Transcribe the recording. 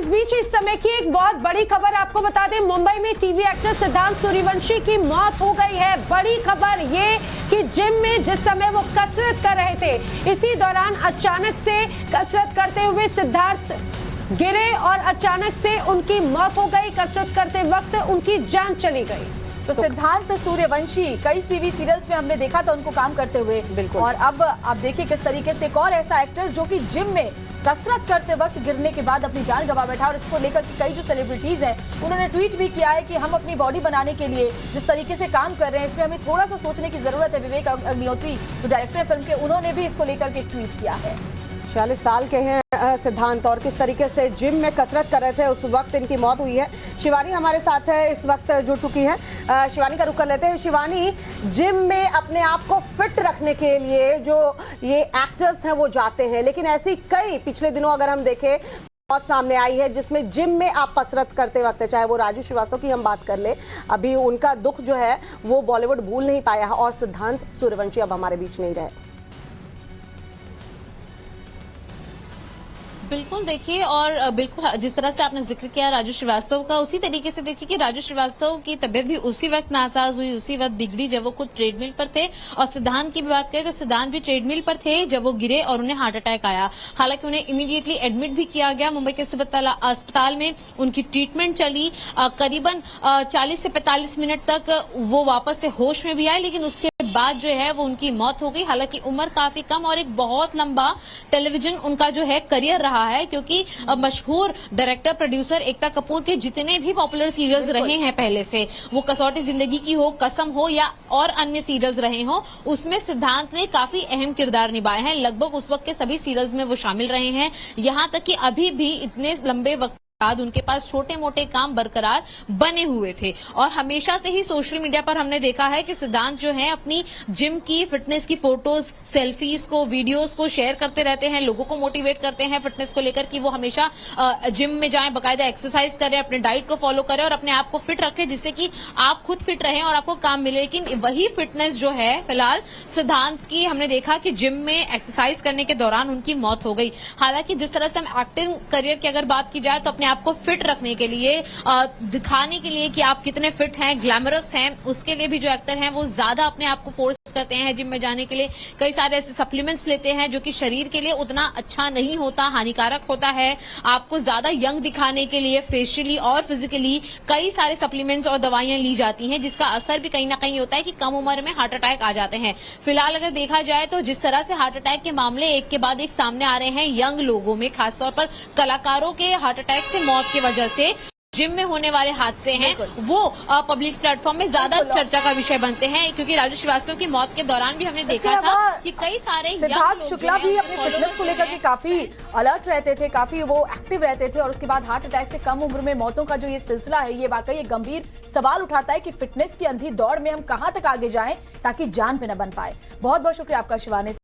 बीच इस समय की एक बहुत बड़ी खबर आपको बता दें, मुंबई में टीवी एक्टर सिद्धांत सूर्यवंशी की मौत हो गई है। बड़ी खबर ये कि जिम में जिस समय वो कसरत कर रहे थे, इसी दौरान अचानक से कसरत करते हुए सिद्धार्थ गिरे और अचानक से उनकी मौत हो गई। कसरत करते वक्त उनकी जान चली गई। तो सिद्धांत सूर्यवंशी कई टीवी सीरियल्स में हमने देखा था उनको काम करते हुए, बिल्कुल। और अब आप देखिए किस तरीके से एक और ऐसा एक्टर जो कि जिम में कसरत करते वक्त गिरने के बाद अपनी जान गंवा बैठा। और इसको लेकर कई जो सेलिब्रिटीज हैं उन्होंने ट्वीट भी किया है कि हम अपनी बॉडी बनाने के लिए जिस तरीके से काम कर रहे हैं, इसमें हमें थोड़ा सा सोचने की जरूरत है। विवेक अग्निहोत्री जो डायरेक्टर फिल्म के, उन्होंने भी इसको लेकर के ट्वीट किया है। 46 साल के हैं सिद्धांत और किस तरीके से जिम में कसरत कर रहे थे उस वक्त इनकी मौत हुई है। शिवानी हमारे साथ है, इस वक्त जुड़ चुकी है। शिवानी का रुख कर लेते हैं। शिवानी, जिम में अपने आप को फिट रखने के लिए जो ये एक्टर्स हैं वो जाते हैं, लेकिन ऐसी कई पिछले दिनों अगर हम देखें मौत सामने आई है जिसमें जिम में आप कसरत करते वक्त, चाहे वो राजू श्रीवास्तव की हम बात कर ले, अभी उनका दुख जो है वो बॉलीवुड भूल नहीं पाया है, और सिद्धांत सूर्यवंशी अब हमारे बीच नहीं रहे। बिल्कुल देखिए, और बिल्कुल जिस तरह से आपने जिक्र किया राजू श्रीवास्तव का, उसी तरीके से देखिए कि राजू श्रीवास्तव की तबीयत भी उसी वक्त नासाज हुई, उसी वक्त बिगड़ी जब वो खुद ट्रेडमिल पर थे। और सिद्धांत की भी बात करें तो सिद्धांत भी ट्रेडमिल पर थे जब वो गिरे और उन्हें हार्ट अटैक आया। हालांकि उन्हें इमीडिएटली एडमिट भी किया गया मुंबई के अस्पताल में। उनकी ट्रीटमेंट चली, करीबन 40 से 45 मिनट तक वो वापस से होश में भी आए, लेकिन उसके बाद जो है वो उनकी मौत हो गई। हालांकि उम्र काफी कम और एक बहुत लंबा टेलीविजन उनका जो है करियर रहा है, क्योंकि मशहूर डायरेक्टर प्रोड्यूसर एकता कपूर के जितने भी पॉपुलर सीरियल्स रहे हैं पहले से, वो कसौटी जिंदगी की हो, कसम हो या और अन्य सीरियल्स रहे हो, उसमें सिद्धांत ने काफी अहम किरदार निभाए हैं। लगभग उस वक्त के सभी सीरियल्स में वो शामिल रहे हैं। यहां तक कि अभी भी इतने लंबे वक्त बाद उनके पास छोटे मोटे काम बरकरार बने हुए थे। और हमेशा से ही सोशल मीडिया पर हमने देखा है कि सिद्धांत जो है अपनी जिम की फिटनेस की फोटोज, सेल्फीज को, वीडियोस को शेयर करते रहते हैं, लोगों को मोटिवेट करते हैं फिटनेस को लेकर कि वो हमेशा जिम में जाएं, बाकायदा एक्सरसाइज करें, अपने डाइट को फॉलो करें और अपने आप को फिट रखें, जिससे कि आप खुद फिट रहें और आपको काम मिले। लेकिन वही फिटनेस जो है फिलहाल सिद्धांत की हमने देखा कि जिम में एक्सरसाइज करने के दौरान उनकी मौत हो गई। हालांकि जिस तरह से हम एक्टिंग करियर की अगर बात की जाए तो अपने आपको फिट रखने के लिए, दिखाने के लिए कि आप कितने फिट हैं, ग्लैमरस हैं, उसके लिए भी जो एक्टर हैं वो ज्यादा अपने आप को फोर्स करते हैं जिम में जाने के लिए। कई सारे ऐसे सप्लीमेंट्स लेते हैं जो कि शरीर के लिए उतना अच्छा नहीं होता, हानिकारक होता है। आपको ज्यादा यंग दिखाने के लिए फेशियली और फिजिकली कई सारे सप्लीमेंट्स और दवाइयां ली जाती हैं, जिसका असर भी कहीं ना कहीं होता है कि कम उम्र में हार्ट अटैक आ जाते हैं। फिलहाल अगर देखा जाए तो जिस तरह से हार्ट अटैक के मामले एक के बाद एक सामने आ रहे हैं यंग लोगों में, खासतौर पर कलाकारों के हार्ट अटैक से मौत की वजह से जिम में होने वाले हादसे हैं वो पब्लिक प्लेटफॉर्म में ज्यादा चर्चा का विषय बनते हैं। क्योंकि राजू श्रीवास्तव की मौत के दौरान भी हमने देखा था कि कई सारे सिद्धार्थ शुक्ला भी अपनी फिटनेस को लेकर के काफी अलर्ट रहते थे, काफी वो एक्टिव रहते थे। और उसके बाद हार्ट अटैक से कम उम्र में मौतों का जो ये सिलसिला है, ये वाकई एक गंभीर सवाल उठाता है कि फिटनेस की अंधी दौड़ में हम कहां तक आगे जाएं ताकि जान पे न बन पाए। बहुत बहुत शुक्रिया आपका शिवानी।